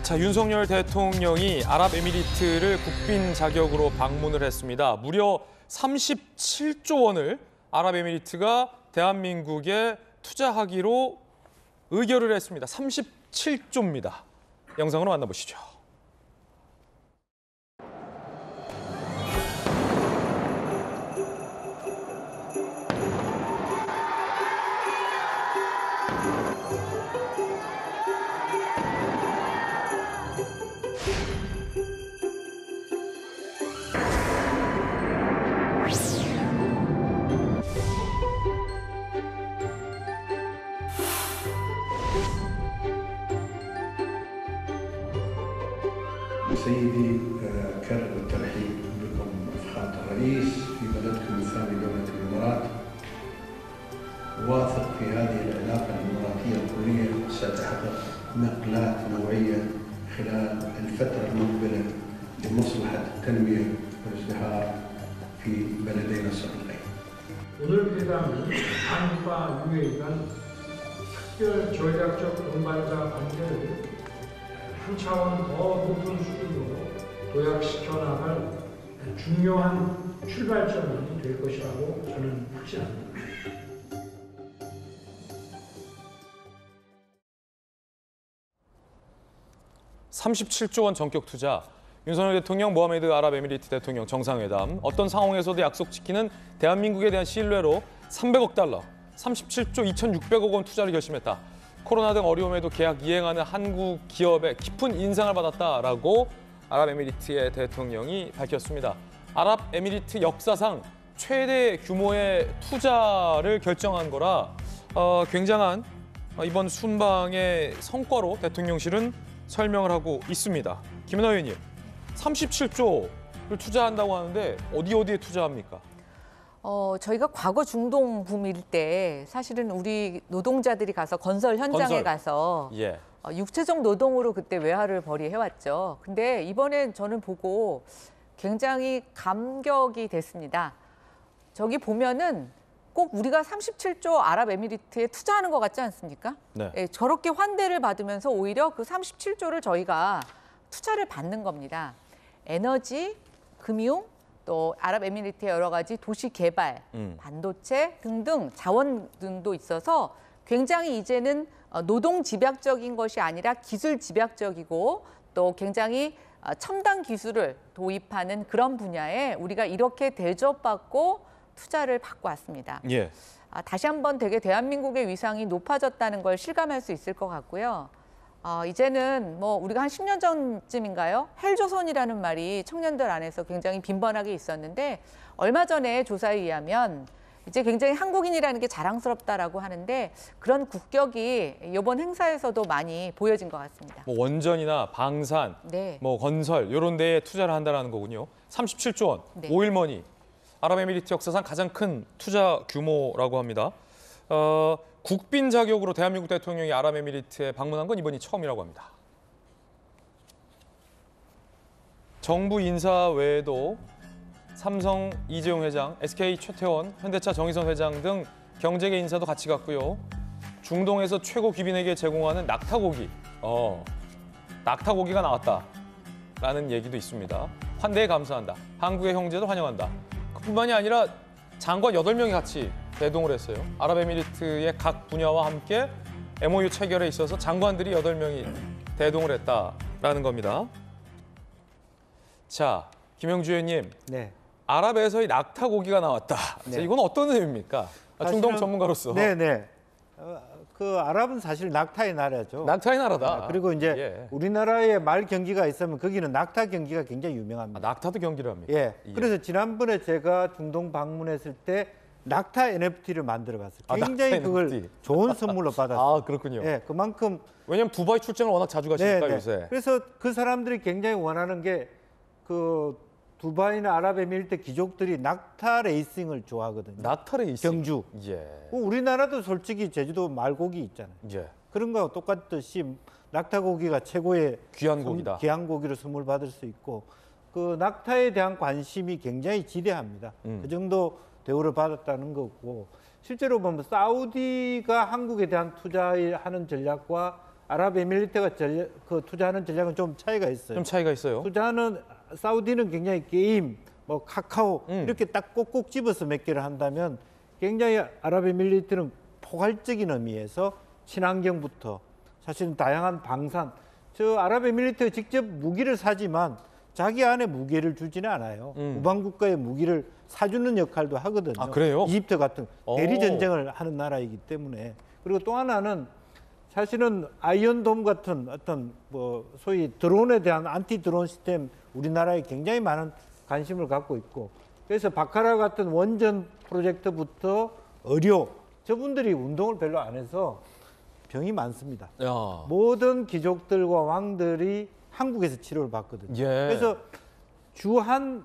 자, 윤석열 대통령이 아랍에미리트를 국빈 자격으로 방문을 했습니다. 무려 37조 원을 아랍에미리트가 대한민국에 투자하기로 의결을 했습니다. 37조입니다. 영상으로 만나보시죠. سيدي أكرر الترحيب بكم فخامة الرئيس في بلدكم الثاني دولة الإمارات. واثق في هذه العلاقة الإماراتية الكورية ستحقق نقلات نوعية خلال الفترة المقبلة لمصلحة التنمية والازدهار في بلدينا الصديقين. 오늘 회담은 한국과 UAE 간 특별 전략적 동반자 관계를 한 차원 더 높은 수준으로 도약시켜 나갈 중요한 출발점이 될 것이라고 저는 확신합니다. (37조 원) 전격 투자, 윤석열 대통령, 모하메드 아랍에미리트 대통령 정상회담, 어떤 상황에서도 약속 지키는 대한민국에 대한 신뢰로 300억 달러, 37조 2,600억 원 투자를 결심했다. 코로나 등 어려움에도 계약 이행하는 한국 기업에 깊은 인상을 받았다라고 아랍에미리트의 대통령이 밝혔습니다. 아랍에미리트 역사상 최대 규모의 투자를 결정한 거라 굉장한 이번 순방의 성과로 대통령실은 설명을 하고 있습니다. 김은하 의원님, 37조를 투자한다고 하는데 어디에 투자합니까? 저희가 과거 중동 붐일 때 사실은 우리 노동자들이 가서 건설 현장에 가서 예. 육체적 노동으로 그때 외화를 벌이해왔죠. 근데 이번엔 저는 보고 굉장히 감격이 됐습니다. 저기 보면은 꼭 우리가 37조 아랍에미리트에 투자하는 것 같지 않습니까? 네. 예, 저렇게 환대를 받으면서 오히려 그 37조를 저희가 투자를 받는 겁니다. 에너지, 금융, 또 아랍에미리트의 여러 가지 도시 개발, 반도체 등등 자원 등도 있어서 굉장히 이제는 노동 집약적인 것이 아니라 기술 집약적이고 또 굉장히 첨단 기술을 도입하는 그런 분야에 우리가 이렇게 대접받고 투자를 받고 왔습니다. 예. 다시 한번 되게 대한민국의 위상이 높아졌다는 걸 실감할 수 있을 것 같고요. 이제는 뭐 우리가 한 10년 전쯤인가요? 헬조선이라는 말이 청년들 안에서 굉장히 빈번하게 있었는데 얼마 전에 조사에 의하면 이제 굉장히 한국인이라는 게 자랑스럽다라고 하는데 그런 국격이 이번 행사에서도 많이 보여진 것 같습니다. 뭐 원전이나 방산, 네. 뭐 건설 이런 데에 투자를 한다는 거군요. 37조 원, 네. 오일머니. 아랍에미리트 역사상 가장 큰 투자 규모라고 합니다. 국빈 자격으로 대한민국 대통령이 아랍에미리트에 방문한 건 이번이 처음이라고 합니다. 정부 인사 외에도 삼성 이재용 회장, SK 최태원, 현대차 정의선 회장 등 경제계 인사도 같이 갔고요. 중동에서 최고 귀빈에게 제공하는 낙타고기, 낙타고기가 나왔다라는 얘기도 있습니다. 환대에 감사한다. 한국의 형제도 환영한다. 그뿐만이 아니라 장관 8명이 같이 대동을 했어요. 아랍에미리트의 각 분야와 함께 MOU 체결에 있어서 장관들이 8명이 대동을 했다라는 겁니다. 자, 김영주 의원님. 네. 아랍에서의 낙타고기가 나왔다. 네. 자, 이건 어떤 의미입니까? 중동 전문가로서. 네네. 그 아랍은 사실 낙타의 나라죠. 낙타의 나라다. 그리고 이제 예. 우리나라에 말 경기가 있으면 거기는 낙타 경기가 굉장히 유명합니다. 낙타도 경기를 합니까? 예. 그래서 지난번에 제가 중동 방문했을 때 낙타 NFT를 만들어 갔어요. 굉장히 낙타 그걸 NFT. 좋은 선물로 받았어요. 아, 그렇군요. 예, 그만큼 왜냐하면 두바이 출장을 워낙 자주 가시니까 요새. 그래서 그 사람들이 굉장히 원하는 게 그 두바이나 아랍에미리트 귀족들이 낙타 레이싱을 좋아하거든요. 낙타 레이싱. 경주. 예. 우리나라도 솔직히 제주도 말고기 있잖아요. 예. 그런 거와 똑같듯이 낙타고기가 최고의 귀한 고기다. 귀한 고기로 선물 받을 수 있고 그 낙타에 대한 관심이 굉장히 지대합니다. 그 정도 대우를 받았다는 거고 실제로 보면 사우디가 한국에 대한 투자하는 전략과 아랍에미리트가 투자하는 전략은 좀 차이가 있어요. 좀 차이가 있어요. 투자는 사우디는 굉장히 게임, 뭐 카카오 이렇게 딱 꼭꼭 집어서 몇 개를 한다면 굉장히 아랍에미리트는 포괄적인 의미에서 친환경부터 사실은 다양한 방산. 저 아랍에미리트가 직접 무기를 사지만 자기 안에 무기를 주지는 않아요. 우방 국가에 무기를 사주는 역할도 하거든요. 아, 그래요? 이집트 같은 대리 전쟁을 하는 나라이기 때문에. 그리고 또 하나는 사실은 아이언돔 같은 어떤 뭐 소위 드론에 대한 안티 드론 시스템 우리나라에 굉장히 많은 관심을 갖고 있고, 그래서 바카라 같은 원전 프로젝트부터 의료, 저분들이 운동을 별로 안 해서 병이 많습니다. 야. 모든 귀족들과 왕들이 한국에서 치료를 받거든요. 예. 그래서 주한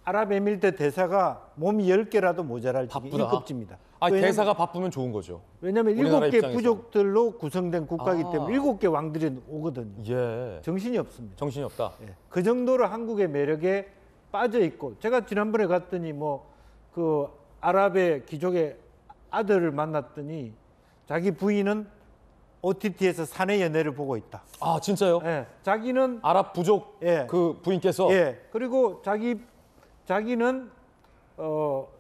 아랍에미리트 대사가 몸이 10개라도 모자랄 지기 바쁘다. 1급지입니다. 아, 대사가 바쁘면 좋은 거죠. 왜냐하면 우리나라 7개 입장에서. 부족들로 구성된 국가이기 아. 때문에 7개 왕들이 오거든요. 예. 정신이 없습니다. 정신이 없다. 예. 그 정도로 한국의 매력에 빠져 있고, 제가 지난번에 갔더니 뭐 그 아랍의 귀족의 아들을 만났더니 자기 부인은 OTT에서 사내 연애를 보고 있다. 아, 진짜요? 예. 자기는 아랍 부족 예. 그 부인께서 예. 그리고 자기는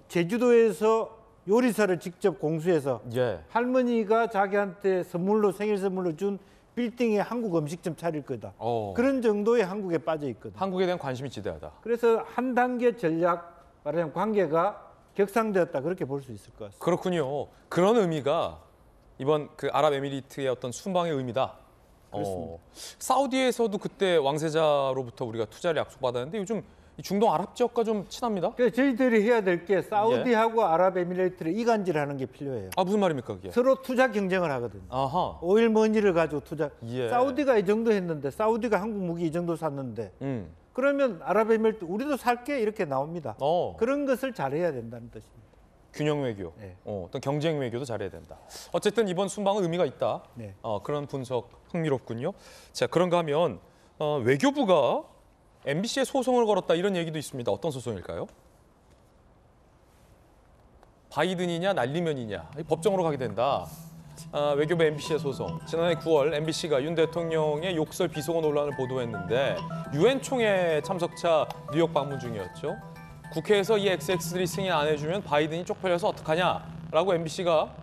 제주도에서 요리사를 직접 공수해서 예. 할머니가 자기한테 생일 선물로 준 빌딩에 한국 음식점 차릴 거다. 그런 정도의 한국에 빠져 있거든. 한국에 대한 관심이 지대하다. 그래서 한 단계 전략, 말하자면 관계가 격상되었다, 그렇게 볼 수 있을 것 같습니다. 그렇군요. 그런 의미가 이번 그 아랍에미리트의 어떤 순방의 의미다. 그렇습니다. 사우디에서도 그때 왕세자로부터 우리가 투자를 약속받았는데 요즘 이 중동 아랍 지역과 좀 친합니다. 그래서 저희들이 해야 될 게 사우디하고 아랍에미리트를 이간질하는 게 필요해요. 아, 무슨 말입니까 그게? 서로 투자 경쟁을 하거든요. 아하. 오일 머니를 가지고 투자. 예. 사우디가 이 정도 했는데, 사우디가 한국 무기 이 정도 샀는데, 그러면 아랍에미리트 우리도 살게 이렇게 나옵니다. 그런 것을 잘해야 된다는 뜻입니다. 균형 외교, 네. 어떤 경쟁 외교도 잘해야 된다. 어쨌든 이번 순방은 의미가 있다. 네. 그런 분석 흥미롭군요. 자, 그런가 하면 외교부가 MBC에 소송을 걸었다 이런 얘기도 있습니다. 어떤 소송일까요? 바이든이냐 날리면이냐 법정으로 가게 된다. 외교부 MBC의 소송. 지난해 9월 MBC가 윤 대통령의 욕설 비속어 논란을 보도했는데 유엔 총회 참석차 뉴욕 방문 중이었죠. 국회에서 이 XX들이 승인 안 해주면 바이든이 쪽팔려서 어떡하냐라고 MBC가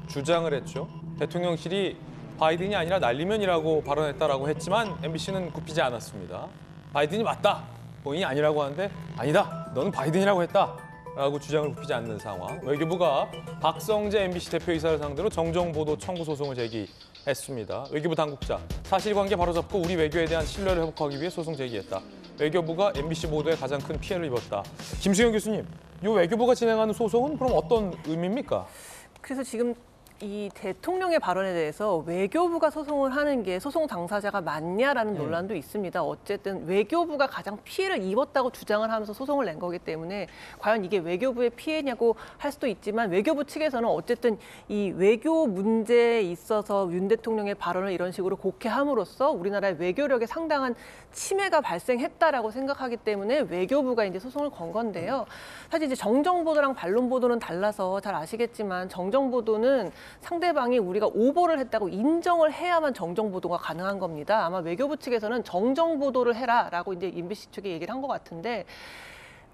주장을 했죠. 대통령실이 바이든이 아니라 날리면이라고 발언했다라고 했지만 MBC는 굽히지 않았습니다. 바이든이 맞다. 본인이 아니라고 하는데 아니다. 너는 바이든이라고 했다. 라고 주장을 굽히지 않는 상황. 외교부가 박성재 MBC 대표이사를 상대로 정정보도 청구 소송을 제기했습니다. 외교부 당국자, 사실관계 바로잡고 우리 외교에 대한 신뢰를 회복하기 위해 소송 제기했다. 외교부가 MBC 보도에 가장 큰 피해를 입었다. 김수영 교수님, 이 외교부가 진행하는 소송은 그럼 어떤 의미입니까? 그래서 지금 이 대통령의 발언에 대해서 외교부가 소송을 하는 게 소송 당사자가 맞냐라는 논란도 있습니다. 어쨌든 외교부가 가장 피해를 입었다고 주장을 하면서 소송을 낸 거기 때문에 과연 이게 외교부의 피해냐고 할 수도 있지만 외교부 측에서는 어쨌든 이 외교 문제에 있어서 윤 대통령의 발언을 이런 식으로 곡해함으로써 우리나라의 외교력에 상당한 침해가 발생했다라고 생각하기 때문에 외교부가 이제 소송을 건 건데요. 사실 이제 정정 보도랑 반론 보도는 달라서 잘 아시겠지만 정정 보도는 상대방이 우리가 오보를 했다고 인정을 해야만 정정 보도가 가능한 겁니다. 아마 외교부 측에서는 정정 보도를 해라라고 이제 MBC 측에 얘기를 한 것 같은데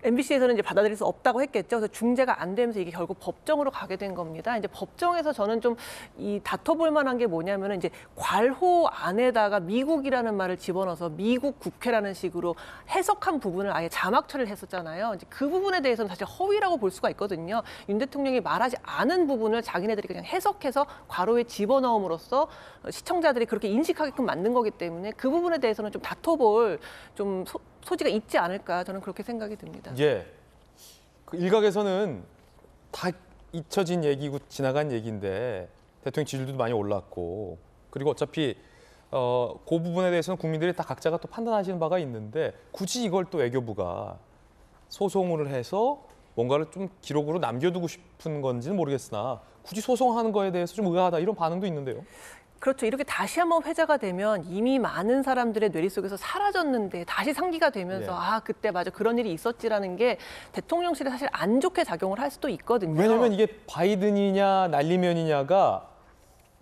MBC에서는 이제 받아들일 수 없다고 했겠죠. 그래서 중재가 안 되면서 이게 결국 법정으로 가게 된 겁니다. 이제 법정에서 저는 좀 이 다퉈볼 만한 게 뭐냐면은 이제 괄호 안에다가 미국이라는 말을 집어넣어서 미국 국회라는 식으로 해석한 부분을 아예 자막 처리를 했었잖아요. 이제 그 부분에 대해서는 사실 허위라고 볼 수가 있거든요. 윤 대통령이 말하지 않은 부분을 자기네들이 그냥 해석해서 괄호에 집어넣음으로써 시청자들이 그렇게 인식하게끔 만든 거기 때문에 그 부분에 대해서는 좀 다퉈볼 좀 소지가 있지 않을까 저는 그렇게 생각이 듭니다. 예. 그 일각에서는 다 잊혀진 얘기고 지나간 얘기인데 대통령 지지율도 많이 올랐고 그리고 어차피 그 부분에 대해서는 국민들이 다 각자가 또 판단하시는 바가 있는데 굳이 이걸 또 외교부가 소송을 해서 뭔가를 좀 기록으로 남겨두고 싶은 건지는 모르겠으나 굳이 소송하는 거에 대해서 좀 의아하다 이런 반응도 있는데요. 그렇죠. 이렇게 다시 한번 회자가 되면 이미 많은 사람들의 뇌리 속에서 사라졌는데 다시 상기가 되면서 예. 아 그때 맞아 그런 일이 있었지라는 게 대통령실에 사실 안 좋게 작용을 할 수도 있거든요. 왜냐하면 이게 바이든이냐 날리면이냐가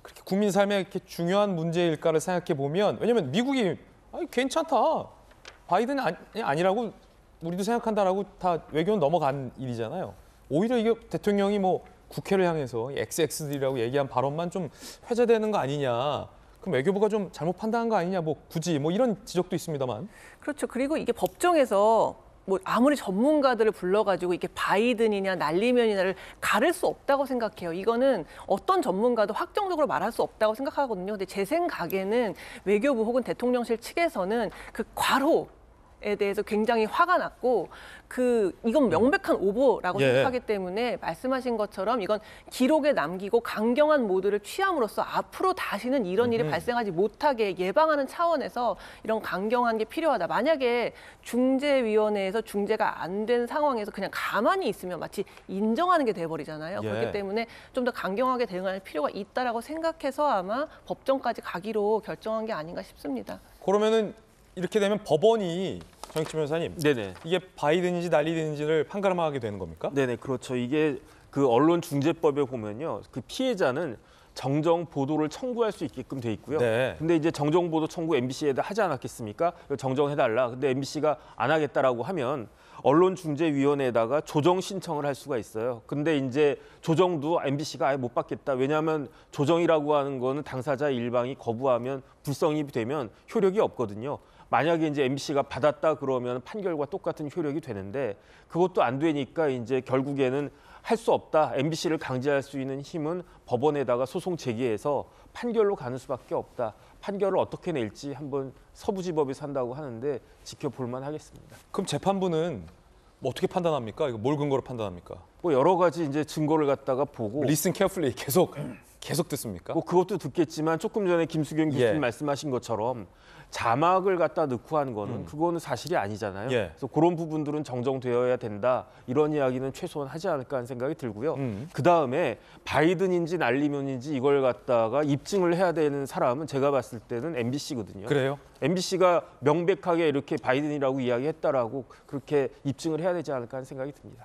그렇게 국민 삶에 이렇게 중요한 문제일까를 생각해 보면 왜냐면 미국이 아니, 괜찮다. 바이든 아니라고 우리도 생각한다라고 다 외교는 넘어간 일이잖아요. 오히려 이게 대통령이 뭐 국회를 향해서 XX들이라고 얘기한 발언만 좀 회자되는 거 아니냐. 그럼 외교부가 좀 잘못 판단한 거 아니냐. 뭐 굳이 뭐 이런 지적도 있습니다만. 그렇죠. 그리고 이게 법정에서 뭐 아무리 전문가들을 불러가지고 이게 바이든이냐 날리면이냐를 가릴 수 없다고 생각해요. 이거는 어떤 전문가도 확정적으로 말할 수 없다고 생각하거든요. 근데 제 생각에는 외교부 혹은 대통령실 측에서는 그 과로에 대해서 굉장히 화가 났고 이건 명백한 오보라고 생각하기 때문에 말씀하신 것처럼 이건 기록에 남기고 강경한 모드를 취함으로써 앞으로 다시는 이런 일이 발생하지 못하게 예방하는 차원에서 이런 강경한 게 필요하다. 만약에 중재위원회에서 중재가 안 된 상황에서 그냥 가만히 있으면 마치 인정하는 게 돼버리잖아요. 그렇기 때문에 좀 더 강경하게 대응할 필요가 있다라고 생각해서 아마 법정까지 가기로 결정한 게 아닌가 싶습니다. 그러면은 이렇게 되면 법원이 정익진 변호사님, 네네. 이게 바이든인지 날리든지를 판가름하게 되는 겁니까? 네네, 그렇죠. 이게 그 언론중재법에 보면요, 그 피해자는 정정 보도를 청구할 수 있게끔 돼 있고요. 네. 근데 이제 정정 보도 청구 MBC에다 하지 않았겠습니까? 정정해달라. 근데 MBC가 안 하겠다라고 하면 언론중재위원회에다가 조정 신청을 할 수가 있어요. 근데 이제 조정도 MBC가 아예 못 받겠다. 왜냐하면 조정이라고 하는 거는 당사자 일방이 거부하면 불성립이 되면 효력이 없거든요. 만약에 이제 MBC가 받았다 그러면 판결과 똑같은 효력이 되는데 그것도 안 되니까 이제 결국에는 할 수 없다. MBC를 강제할 수 있는 힘은 법원에다가 소송 제기해서 판결로 가는 수밖에 없다. 판결을 어떻게 낼지 한번 서부지법에서 한다고 하는데 지켜볼 만하겠습니다. 그럼 재판부는 뭐 어떻게 판단합니까? 이거 뭘 근거로 판단합니까? 뭐 여러 가지 이제 증거를 갖다가 보고 Listen carefully 계속 듣습니까? 뭐 그것도 듣겠지만 조금 전에 김수경 교수님 예. 말씀하신 것처럼 자막을 갖다 넣고 하는 거는 그거는 사실이 아니잖아요. 예. 그래서 그런 부분들은 정정되어야 된다. 이런 이야기는 최소한 하지 않을까 하는 생각이 들고요. 그다음에 바이든인지 날리면인지 이걸 갖다가 입증을 해야 되는 사람은 제가 봤을 때는 MBC거든요. 그래요? MBC가 명백하게 이렇게 바이든이라고 이야기했다라고 그렇게 입증을 해야 되지 않을까 하는 생각이 듭니다.